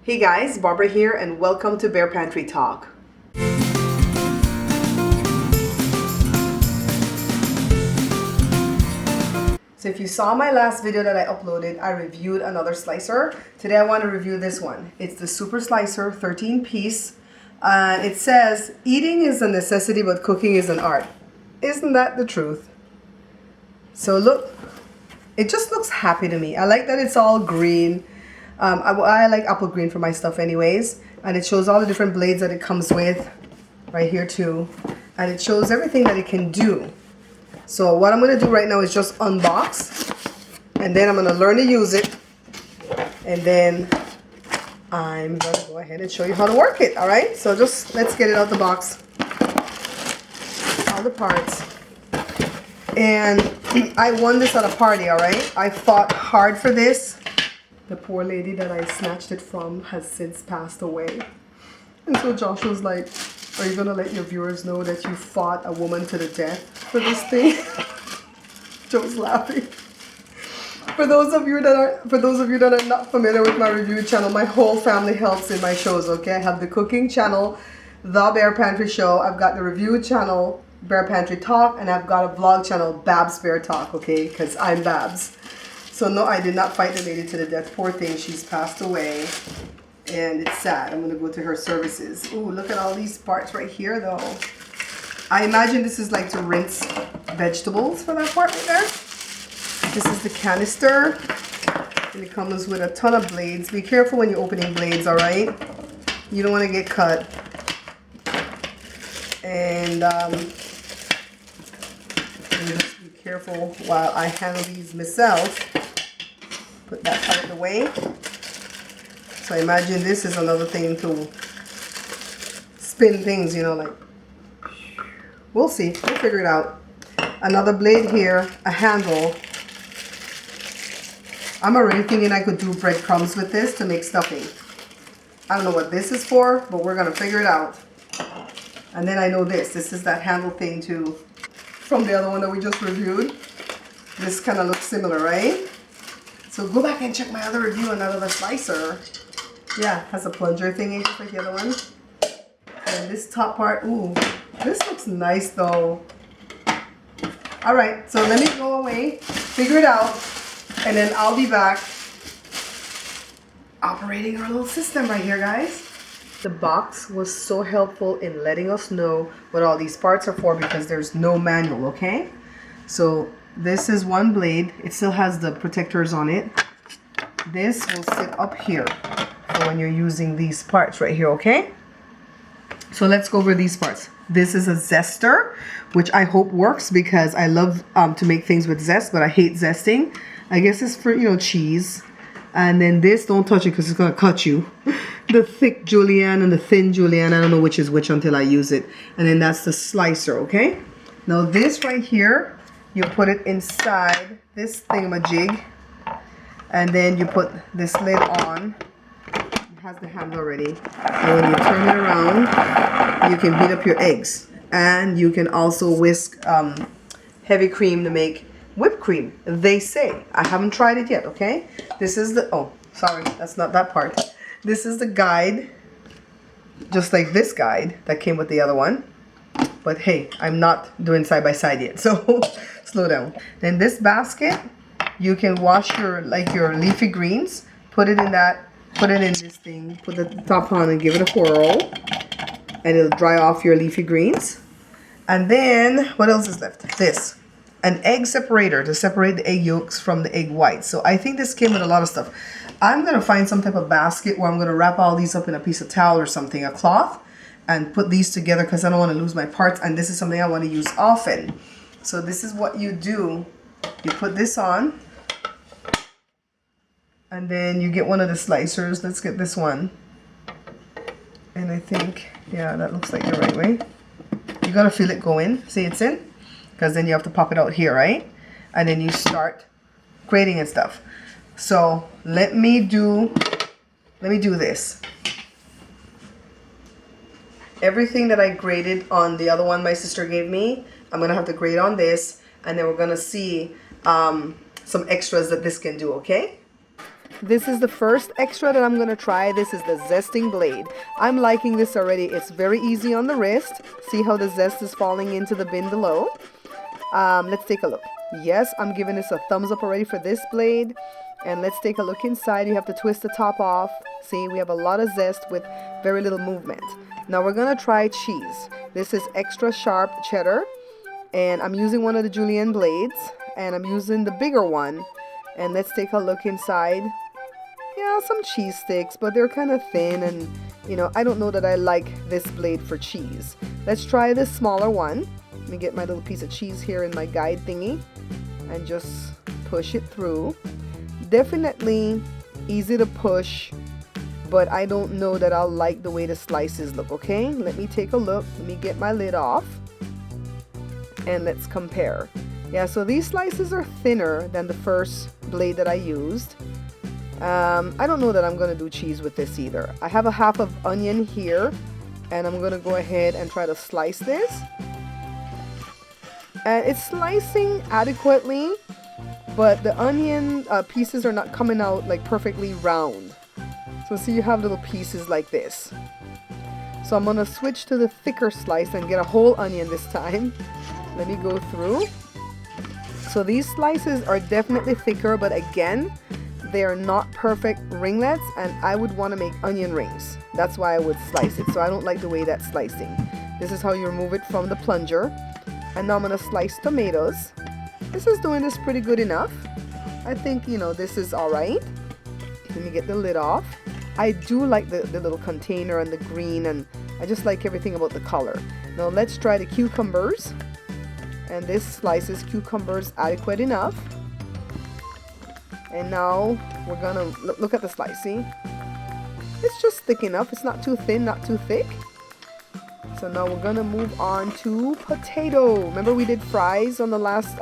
Hey guys, Barbara here and welcome to Bear Pantry Talk. So if you saw my last video that I uploaded, I reviewed another slicer. Today I want to review this one. It's the Super Slicer 13 piece. It says, eating is a necessity but cooking is an art. Isn't that the truth? So look, it just looks happy to me. I like that it's all green. I like apple green for my stuff anyways. And it shows all the different blades that it comes with right here too. And it shows everything that it can do. So what I'm going to do right now is just unbox. And then I'm going to learn to use it. And then I'm going to go ahead and show you how to work it. Alright, so just let's get it out the box. All the parts. And I won this at a party, alright? I fought hard for this. The poor lady that I snatched it from has since passed away. And so Josh was like, are you going to let your viewers know that you fought a woman to the death for this thing? Joe's laughing. For those of you that are not familiar with my review channel, my whole family helps in my shows, okay? I have the cooking channel, The Bear Pantry Show. I've got the review channel, Bear Pantry Talk, and I've got a vlog channel, Babs Bear Talk, okay? Because I'm Babs. So no, I did not fight the lady to the death. Poor thing, she's passed away. And it's sad. I'm going to go to her services. Ooh, look at all these parts right here though. I imagine this is like to rinse vegetables for that part right there. This is the canister. And it comes with a ton of blades. Be careful when you're opening blades, alright? You don't want to get cut. And just be careful while I handle these myself. Put that out of the way. So I imagine this is another thing to spin things, you know, like, we'll see, we'll figure it out. Another blade here, a handle. I'm already thinking I could do breadcrumbs with this to make stuffing. I don't know what this is for, but we're gonna figure it out. And then I know this is that handle thing too, from the other one that we just reviewed. This kind of looks similar, right? So go back and check my other review on that other slicer. Yeah, has a plunger thingy just like the other one. And this top part, ooh, this looks nice though. Alright, so let me go away, figure it out, and then I'll be back operating our little system right here, guys. The box was so helpful in letting us know what all these parts are for because there's no manual, okay? So this is one blade. It still has the protectors on it. This will sit up here for when you're using these parts right here, okay? So let's go over these parts. This is a zester, which I hope works because I love to make things with zest, but I hate zesting. I guess it's for, you know, cheese. And then this, don't touch it because it's going to cut you. The thick julienne and the thin julienne, I don't know which is which until I use it. And then that's the slicer, okay? Now this right here, you put it inside this thingamajig. And then you put this lid on. It has the handle already. And when you turn it around, you can beat up your eggs. And you can also whisk heavy cream to make whipped cream, they say. I haven't tried it yet, okay? This is the, oh, sorry, that's not that part. This is the guide, just like this guide that came with the other one. But hey, I'm not doing side by side yet, so slow down. Then this basket, you can wash your leafy greens, put it in this thing, put the top on and give it a whirl, and it'll dry off your leafy greens. And then, what else is left? This. An egg separator to separate the egg yolks from the egg whites. So I think this came with a lot of stuff. I'm going to find some type of basket where I'm going to wrap all these up in a piece of towel or something, a cloth, and put these together because I don't want to lose my parts. And this is something I want to use often. So this is what you do. You put this on. And then you get one of the slicers. Let's get this one. And I think, yeah, that looks like the right way. You got to feel it go in. See, it's in? Because then you have to pop it out here, right? And then you start grating and stuff. So let me do this. Everything that I grated on the other one my sister gave me, I'm gonna have to grate on this, and then we're gonna see some extras that this can do, okay? This is the first extra that I'm going to try. This is the zesting blade. I'm liking this already. It's very easy on the wrist. See how the zest is falling into the bin below? Let's take a look. Yes, I'm giving this a thumbs up already for this blade. And let's take a look inside. You have to twist the top off. See, we have a lot of zest with very little movement. Now we're going to try cheese. This is extra sharp cheddar. And I'm using one of the julienne blades. And I'm using the bigger one. And let's take a look inside. Yeah, some cheese sticks, but they're kind of thin. And, you know, I don't know that I like this blade for cheese. Let's try this smaller one. Let me get my little piece of cheese here in my guide thingy. And just push it through. Definitely easy to push, but I don't know that I'll like the way the slices look. Okay, let me take a look. Let me get my lid off and let's compare. Yeah, so these slices are thinner than the first blade that I used. I don't know that I'm gonna do cheese with this either. I have a half of onion here and I'm gonna go ahead and try to slice this, and it's slicing adequately, but the onion pieces are not coming out like perfectly round. So see, you have little pieces like this. So I'm gonna switch to the thicker slice and get a whole onion this time. Let me go through. So these slices are definitely thicker, but again, they are not perfect ringlets, and I would want to make onion rings. That's why I would slice it. So I don't like the way that's slicing. This is how you remove it from the plunger. And now I'm gonna slice tomatoes. This is doing this pretty good enough. I think, you know, this is all right. Let me get the lid off. I do like the little container and the green, and I just like everything about the color. Now let's try the cucumbers. And this slices cucumbers adequate enough. And now we're gonna look at the slicing. It's just thick enough. It's not too thin, not too thick. So now we're gonna move on to potato. Remember we did fries on the last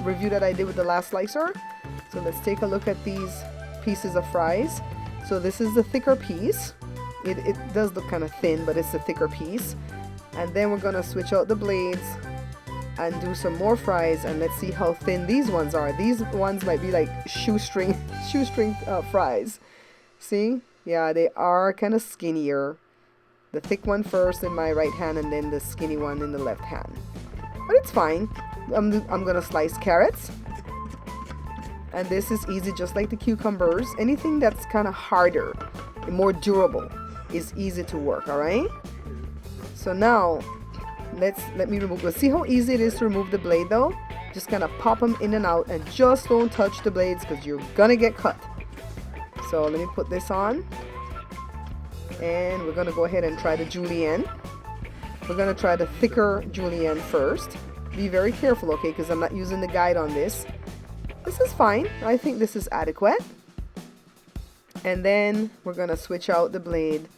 review that I did with the last slicer? So let's take a look at these pieces of fries. So this is the thicker piece. It does look kind of thin, but it's the thicker piece. And then we're gonna switch out the blades and do some more fries, and let's see how thin these ones are. These ones might be like shoestring fries. See? Yeah, they are kind of skinnier. The thick one first in my right hand, and then the skinny one in the left hand. But it's fine. I'm gonna slice carrots. And this is easy, just like the cucumbers. Anything that's kind of harder and more durable is easy to work, all right? So now, let me remove. Let's see how easy it is to remove the blade though. Just kind of pop them in and out, and just don't touch the blades because you're gonna get cut. So let me put this on. And we're gonna go ahead and try the julienne. We're gonna try the thicker julienne first. Be very careful, okay, because I'm not using the guide on this. This is fine. I think this is adequate. And then we're gonna switch out the blade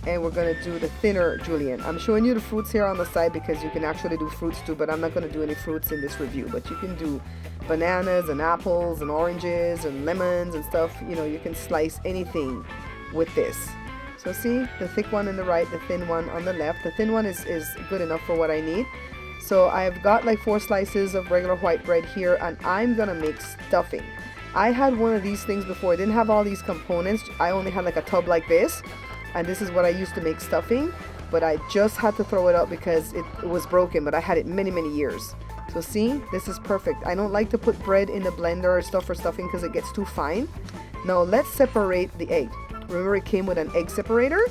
and we're gonna do the thinner julienne. I'm showing you the fruits here on the side because you can actually do fruits too, but I'm not gonna do any fruits in this review. But you can do bananas and apples and oranges and lemons and stuff. You know, you can slice anything with this. So see, the thick one on the right, the thin one on the left. The thin one is good enough for what I need. So I've got like 4 slices of regular white bread here, and I'm gonna make stuffing. I had one of these things before. I didn't have all these components. I only had like a tub like this, and this is what I used to make stuffing, but I just had to throw it out because it was broken, but I had it many years. So see, this is perfect. I don't like to put bread in the blender or stuff for stuffing because it gets too fine. Now let's separate the egg. Remember, it came with an egg separator,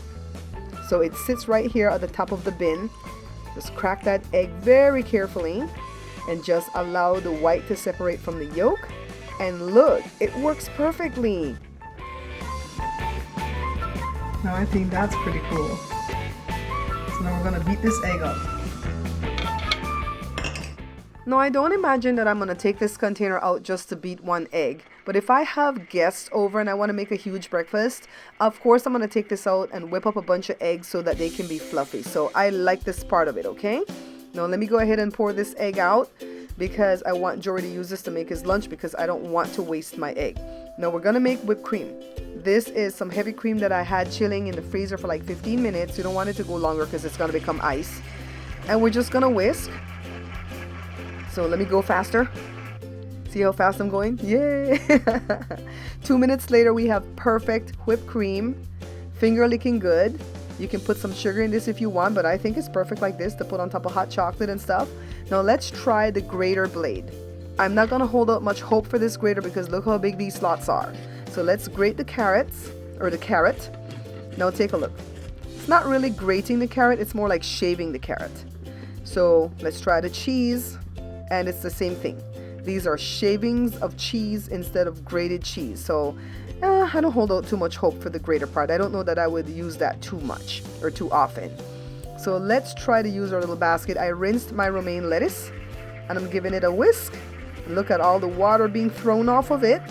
so it sits right here at the top of the bin. Just crack that egg very carefully and just allow the white to separate from the yolk, and look, it works perfectly. Now I think that's pretty cool. So now we're gonna beat this egg up. Now I don't imagine that I'm gonna take this container out just to beat one egg. But if I have guests over and I want to make a huge breakfast, of course I'm going to take this out and whip up a bunch of eggs so that they can be fluffy. So I like this part of it, okay? Now let me go ahead and pour this egg out because I want Jory to use this to make his lunch because I don't want to waste my egg. Now we're going to make whipped cream. This is some heavy cream that I had chilling in the freezer for like 15 minutes. You don't want it to go longer because it's going to become ice. And we're just going to whisk. So let me go faster. See how fast I'm going? Yay! 2 minutes later, we have perfect whipped cream. Finger licking good. You can put some sugar in this if you want, but I think it's perfect like this to put on top of hot chocolate and stuff. Now let's try the grater blade. I'm not gonna hold out much hope for this grater because look how big these slots are. So let's grate the carrots, or the carrot. Now take a look. It's not really grating the carrot, it's more like shaving the carrot. So let's try the cheese, and it's the same thing. These are shavings of cheese instead of grated cheese. So I don't hold out too much hope for the grater part. I don't know that I would use that too much or too often. So let's try to use our little basket. I rinsed my romaine lettuce and I'm giving it a whisk. Look at all the water being thrown off of it.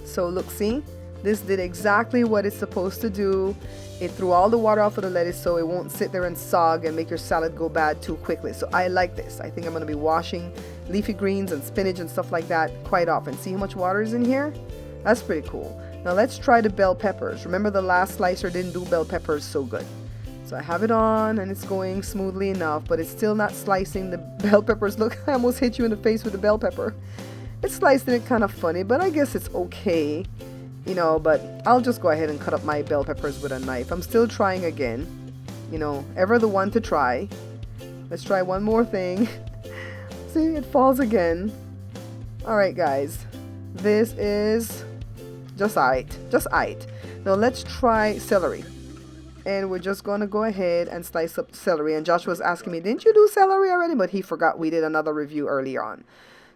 So look, see, this did exactly what it's supposed to do. It threw all the water off of the lettuce so it won't sit there and sog and make your salad go bad too quickly. So I like this. I think I'm going to be washing leafy greens and spinach and stuff like that quite often. See how much water is in here? That's pretty cool. Now let's try the bell peppers. Remember the last slicer didn't do bell peppers so good. So I have it on and it's going smoothly enough, but it's still not slicing the bell peppers. Look, I almost hit you in the face with the bell pepper. It's slicing it kind of funny, but I guess it's okay. You know, but I'll just go ahead and cut up my bell peppers with a knife. I'm still trying again. You know, ever the one to try. Let's try one more thing. See, it falls again. Alright guys, this is just aight. Just aight. Now let's try celery. And we're just going to go ahead and slice up celery. And Josh was asking me, didn't you do celery already? But he forgot we did another review earlier on.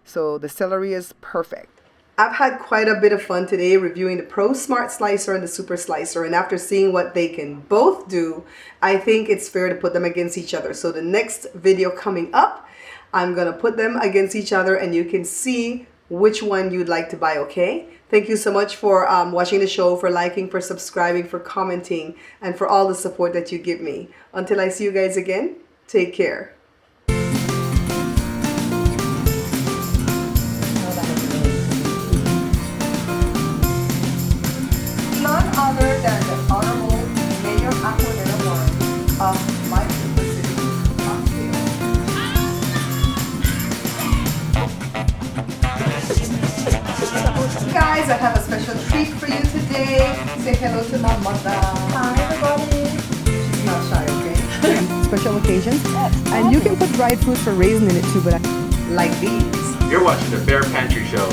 So the celery is perfect. I've had quite a bit of fun today reviewing the Pro Smart Slicer and the Super Slicer. And after seeing what they can both do, I think it's fair to put them against each other. So the next video coming up, I'm going to put them against each other and you can see which one you'd like to buy, okay? Thank you so much for watching the show, for liking, for subscribing, for commenting, and for all the support that you give me. Until I see you guys again, take care. None other than the Honorable Mayor Aquilina Warren of my city, Guys, I have a special treat for you today. Say hello to my mother. Hi everybody. She's not shy, okay? Special occasions. And you can put dried fruits for raisin in it too, but I like these. You're watching the Bear Pantry Show.